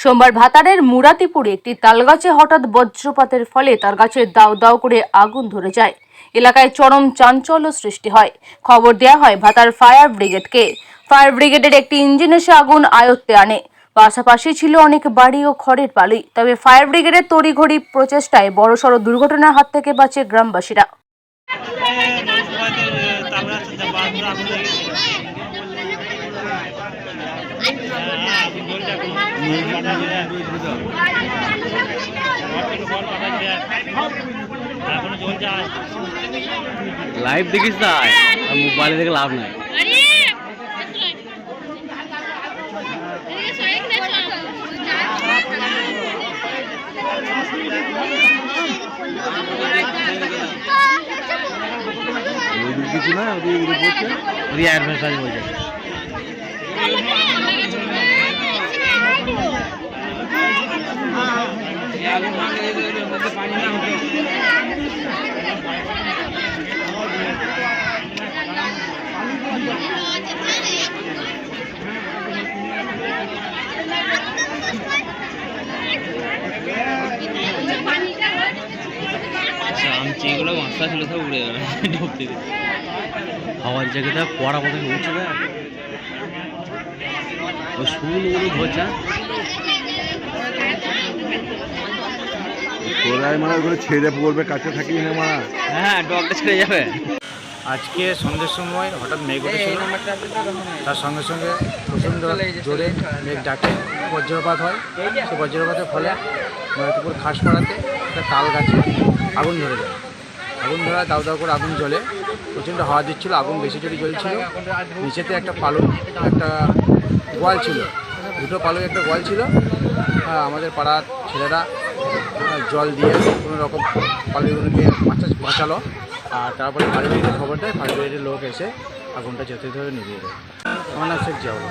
সোমবার ভাতারের মুরাতিপুরে একটি তালগাছে হঠাৎ বজ্রপাতের ফলে তার গাছে দাউ দাউ করে আগুন ধরে যায়। এলাকায় চরম চাঞ্চল্য সৃষ্টি হয়। খবর দেওয়া হয় ভাতার ফায়ার ব্রিগেডকে। ফায়ার ব্রিগেডের একটি ইঞ্জিন এসে আগুন আয়ত্তে আনে। পাশাপাশি ছিল অনেক বাড়ি ও খড়ের পালুই। তবে ফায়ার ব্রিগেডের তড়িঘড়ি প্রচেষ্টায় বড়সড় দুর্ঘটনার হাত থেকে বাঁচে গ্রামবাসীরা। লাইভ দেখিস না, মোবাইলে দেখে লাভ নাই। কিছু না বলছে এগুলো মাছটা ছিল সব উড়ে গেল ঢুকতে হাওয়ার জায়গাটা পড়া কোথায় উঠছে না ওই শুগুলো ধরছে ছেড়ে পড়বে, কাছে থাকি না মারা। হ্যাঁ, ডগটা ছেড়ে যাবে। আজকে সন্ধ্যের সময় হঠাৎ মেঘ উঠেছিল, তার সঙ্গে সঙ্গে প্রচণ্ড জোরে মেঘ ডাকে বজ্রপাত হয়। সেই বজ্রপাতের ফলে মুরাতিপুর খাসপাড়াতে একটা তাল গাছে আগুন ধরে যায়। আগুন ধরা দাউ দাউ করে আগুন জ্বলে, প্রচণ্ড হাওয়া দিচ্ছিল, আগুন বেশি জোরে জ্বলছিল। নিচেতে একটা পালু, একটা গোয়াল ছিল, দুটো পালু একটা গোয়াল ছিল। আমাদের পাড়ার ছেলেরা জল দিয়ে কোনো রকম পালুগুলোকে বাঁচালো। আর তারপরে ফায়ার ব্রিগেডের খবর দেয়, ফায়ার ব্রিগেডের লোক এসে আগুনটা যথাযথভাবে নিভিয়ে দেয়। আমার নাম শেখ জাওলা।